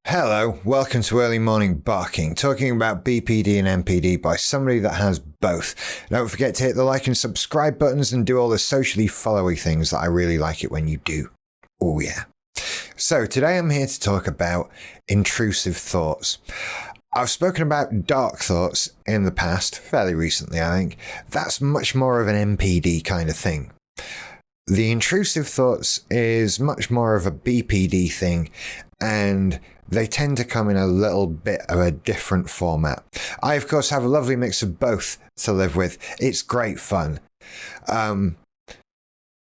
Hello, welcome to Early Morning Barking, talking about BPD and MPD by somebody that has both. Don't forget to hit the like and subscribe buttons and do all the socially followy things that I really like it when you do. Oh yeah. So today I'm here to talk about intrusive thoughts. I've spoken about dark thoughts in the past, fairly recently I think. That's much more of an MPD kind of thing. The intrusive thoughts is much more of a BPD thing, and they tend to come in a little bit of a different format. I, of course, have a lovely mix of both to live with. It's great fun.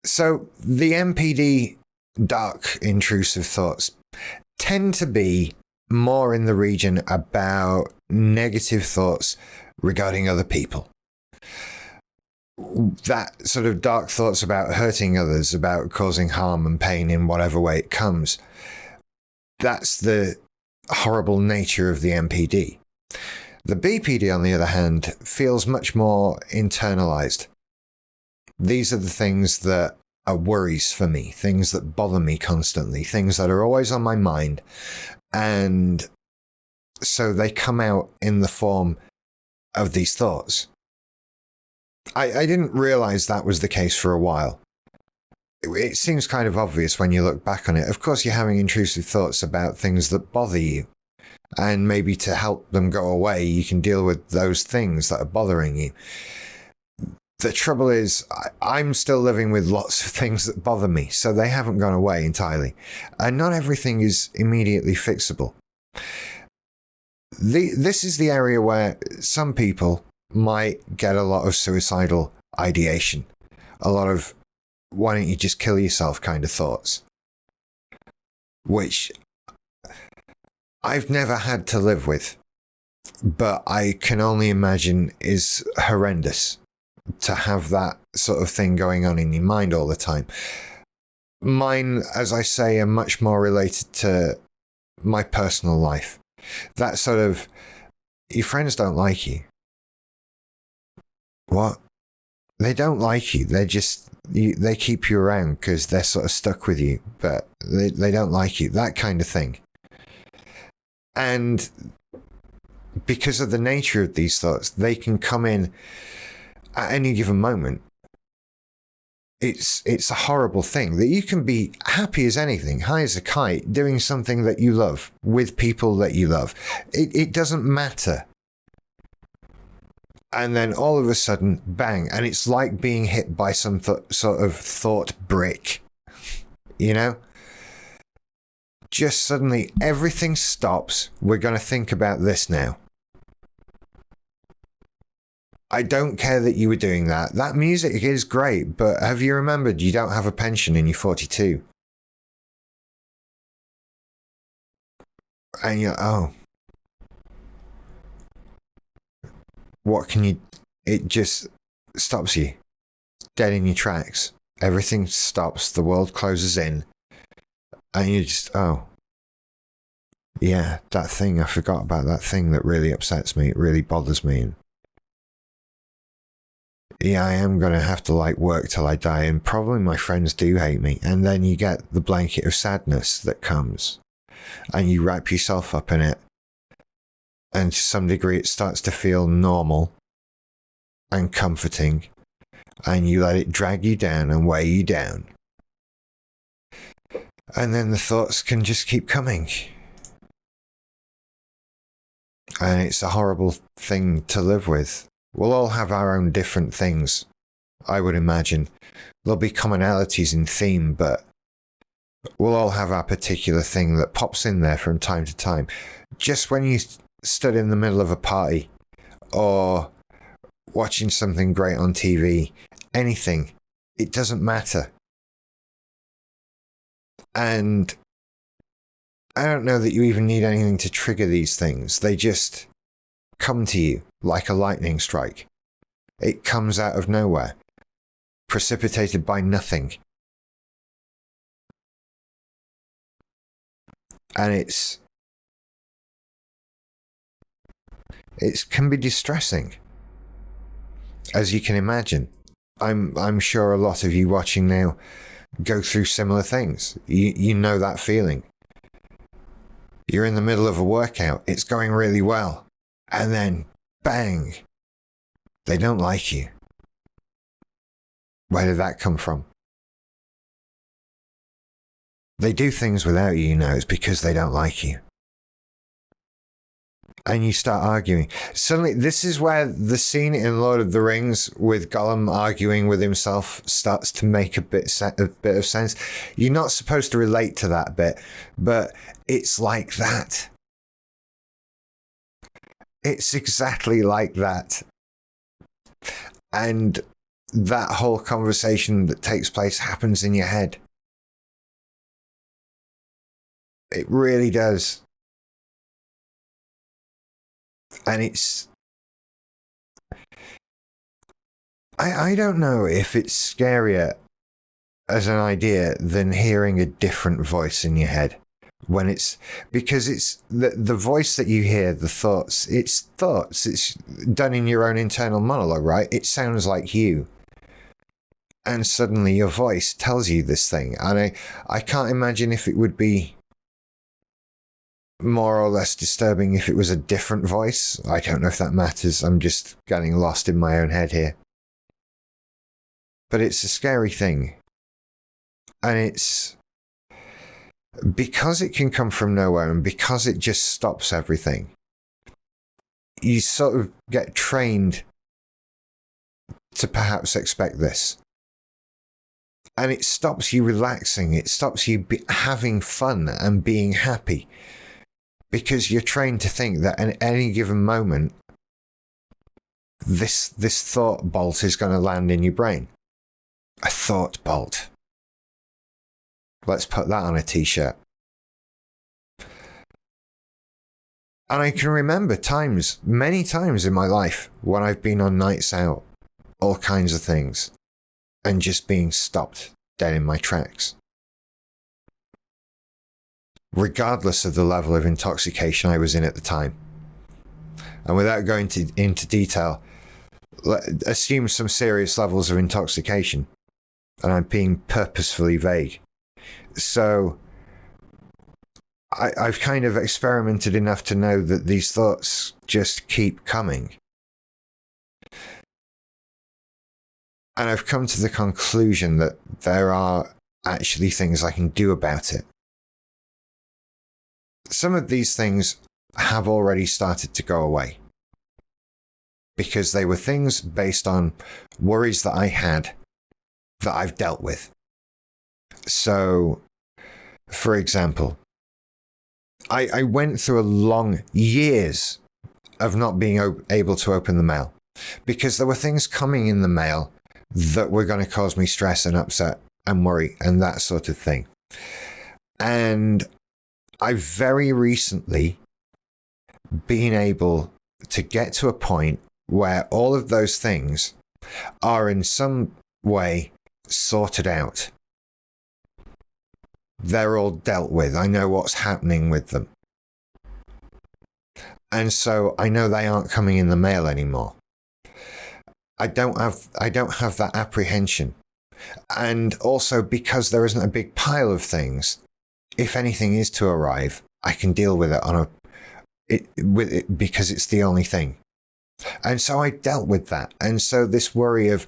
So the MPD dark intrusive thoughts tend to be more in the region about negative thoughts regarding other people. That sort of dark thoughts about hurting others, about causing harm and pain in whatever way it comes. That's the horrible nature of the MPD. The BPD, on the other hand, feels much more internalized. These are the things that are worries for me, things that bother me constantly, things that are always on my mind. And so they come out in the form of these thoughts. I didn't realize that was the case for a while. It seems kind of obvious when you look back on it. Of course, you're having intrusive thoughts about things that bother you. And maybe to help them go away, you can deal with those things that are bothering you. The trouble is, I'm still living with lots of things that bother me, so they haven't gone away entirely. And not everything is immediately fixable. This is the area where some people might get a lot of suicidal ideation. A lot of, why don't you just kill yourself kind of thoughts. Which I've never had to live with, but I can only imagine is horrendous to have that sort of thing going on in your mind all the time. Mine, as I say, are much more related to my personal life. That sort of, your friends don't like you. What? They don't like you. They keep you around because they're sort of stuck with you, but they don't like you. That kind of thing. And because of the nature of these thoughts, they can come in at any given moment. It's a horrible thing that you can be happy as anything, high as a kite, doing something that you love with people that you love. It doesn't matter. And then all of a sudden, bang, and it's like being hit by some sort of thought brick, you know? Just suddenly everything stops. We're going to think about this now. I don't care that you were doing that. That music is great, but have you remembered you don't have a pension and you're 42? And you're, oh. What can you... It just stops you. Dead in your tracks. Everything stops. The world closes in. And you just, oh. Yeah, that thing. I forgot about that thing that really upsets me. It really bothers me. And yeah, I am going to have to work till I die, and probably my friends do hate me. And then you get the blanket of sadness that comes, and you wrap yourself up in it. And to some degree, it starts to feel normal and comforting, and you let it drag you down and weigh you down. And then the thoughts can just keep coming. And it's a horrible thing to live with. We'll all have our own different things, I would imagine. There'll be commonalities in theme, but we'll all have our particular thing that pops in there from time to time. Just when you stood in the middle of a party or watching something great on TV, anything, it doesn't matter. And I don't know that you even need anything to trigger these things. They just come to you like a lightning strike. It comes out of nowhere, precipitated by nothing. And it can be distressing, as you can imagine. I'm sure a lot of you watching now go through similar things. You know that feeling. You're in the middle of a workout, it's going really well, and then bang, they don't like you. Where did that come from? They do things without you, it's because they don't like you. And you start arguing. Suddenly, this is where the scene in Lord of the Rings with Gollum arguing with himself starts to make a bit of sense. You're not supposed to relate to that bit, but it's like that. It's exactly like that. And that whole conversation that takes place happens in your head. It really does. And it's... I don't know if it's scarier as an idea than hearing a different voice in your head. When it's... Because it's the voice that you hear, the thoughts, it's done in your own internal monologue, right? It sounds like you. And suddenly your voice tells you this thing. And I can't imagine if it would be more or less disturbing if it was a different voice. I don't know if that matters. I'm just getting lost in my own head here. But it's a scary thing. And it's... Because it can come from nowhere and because it just stops everything, you sort of get trained to perhaps expect this. And it stops you relaxing. It stops you having fun and being happy. Because you're trained to think that at any given moment, this thought bolt is going to land in your brain. A thought bolt. Let's put that on a t-shirt. And I can remember many times in my life, when I've been on nights out, all kinds of things, and just being stopped dead in my tracks. Regardless of the level of intoxication I was in at the time. And without going into detail, assume some serious levels of intoxication. And I'm being purposefully vague. So I've kind of experimented enough to know that these thoughts just keep coming. And I've come to the conclusion that there are actually things I can do about it. Some of these things have already started to go away. Because they were things based on worries that I had that I've dealt with. So, for example, I went through a long years of not being able to open the mail because there were things coming in the mail that were going to cause me stress and upset and worry and that sort of thing. And I've very recently been able to get to a point where all of those things are in some way sorted out. They're all dealt with. I know what's happening with them. And so I know they aren't coming in the mail anymore. I don't have that apprehension. And also because there isn't a big pile of things, if anything is to arrive, I can deal with it because it's the only thing. And so I dealt with that. And so this worry of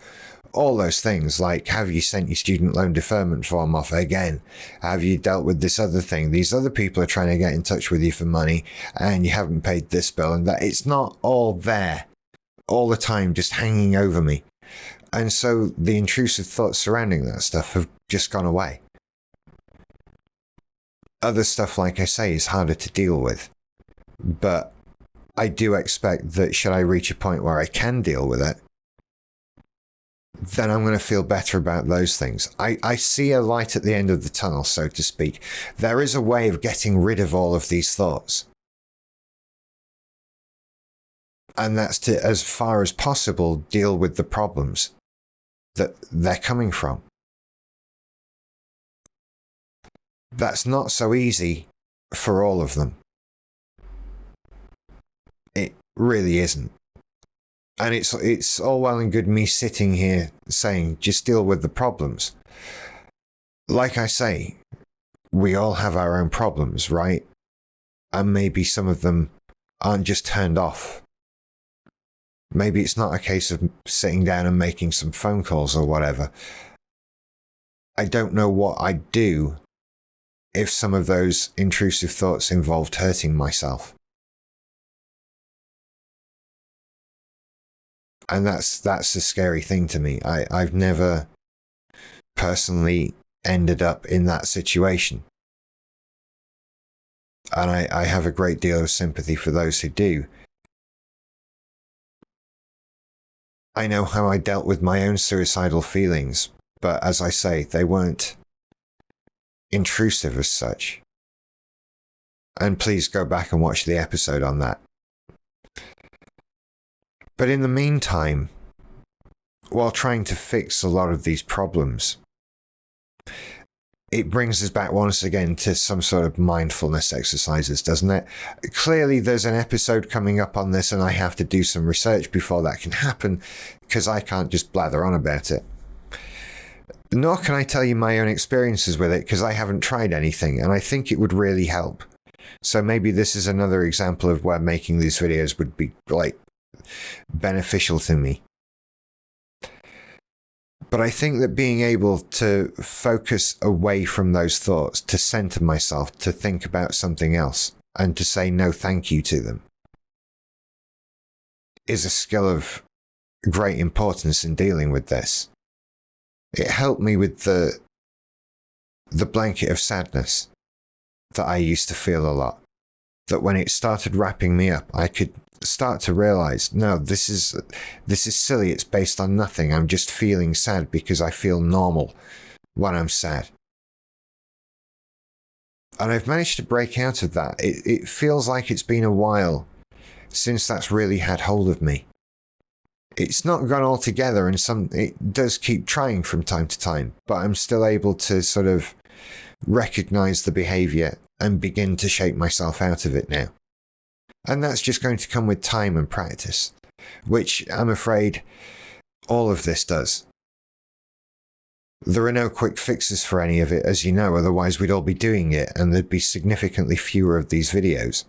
all those things, like, have you sent your student loan deferment form off again? Have you dealt with this other thing? These other people are trying to get in touch with you for money and you haven't paid this bill and that. It's not all there all the time, just hanging over me. And so the intrusive thoughts surrounding that stuff have just gone away. Other stuff, like I say, is harder to deal with. But I do expect that should I reach a point where I can deal with it, then I'm going to feel better about those things. I see a light at the end of the tunnel, so to speak. There is a way of getting rid of all of these thoughts. And that's to, as far as possible, deal with the problems that they're coming from. That's not so easy for all of them. It really isn't. And it's all well and good me sitting here saying, just deal with the problems. Like I say, we all have our own problems, right? And maybe some of them aren't just turned off. Maybe it's not a case of sitting down and making some phone calls or whatever. I don't know what I'd do if some of those intrusive thoughts involved hurting myself. And that's a scary thing to me. I've never personally ended up in that situation. And I have a great deal of sympathy for those who do. I know how I dealt with my own suicidal feelings, but as I say, they weren't intrusive as such. And please go back and watch the episode on that. But in the meantime, while trying to fix a lot of these problems, it brings us back once again to some sort of mindfulness exercises, doesn't it? Clearly, there's an episode coming up on this, and I have to do some research before that can happen, because I can't just blather on about it. Nor can I tell you my own experiences with it, because I haven't tried anything, and I think it would really help. So maybe this is another example of where making these videos would be, beneficial to me. But I think that being able to focus away from those thoughts, to center myself, to think about something else, and to say no thank you to them, is a skill of great importance in dealing with this. It helped me with the blanket of sadness that I used to feel a lot. That when it started wrapping me up, I could start to realize, no, this is silly. It's based on nothing. I'm just feeling sad because I feel normal when I'm sad. And I've managed to break out of that. It feels like it's been a while since that's really had hold of me. It's not gone altogether, and it does keep trying from time to time, but I'm still able to sort of recognize the behavior and begin to shake myself out of it now. And that's just going to come with time and practice, which I'm afraid all of this does. There are no quick fixes for any of it, as you know, otherwise we'd all be doing it and there'd be significantly fewer of these videos.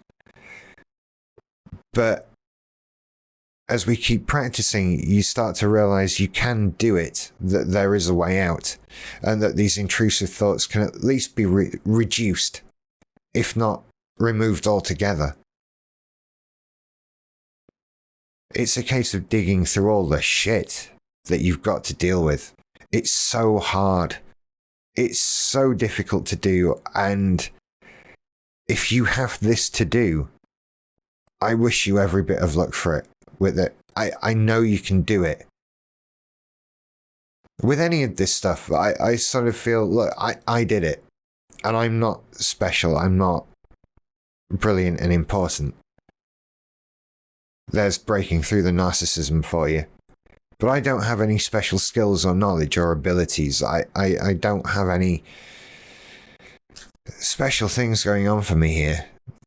But as we keep practicing, you start to realize you can do it, that there is a way out, and that these intrusive thoughts can at least be reduced, if not removed altogether. It's a case of digging through all the shit that you've got to deal with. It's so hard. It's so difficult to do. And if you have this to do, I wish you every bit of luck for it with it. I know you can do it. With any of this stuff, I sort of feel, look, I did it. And I'm not special. I'm not brilliant and important. There's breaking through the narcissism for you. But I don't have any special skills or knowledge or abilities. I don't have any special things going on for me here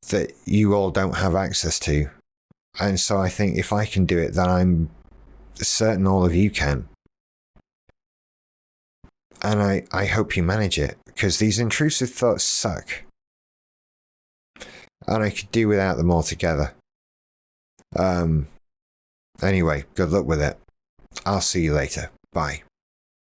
that you all don't have access to. And so I think if I can do it, then I'm certain all of you can. And I hope you manage it, because these intrusive thoughts suck. And I could do without them altogether. Anyway, good luck with it. I'll see you later. Bye.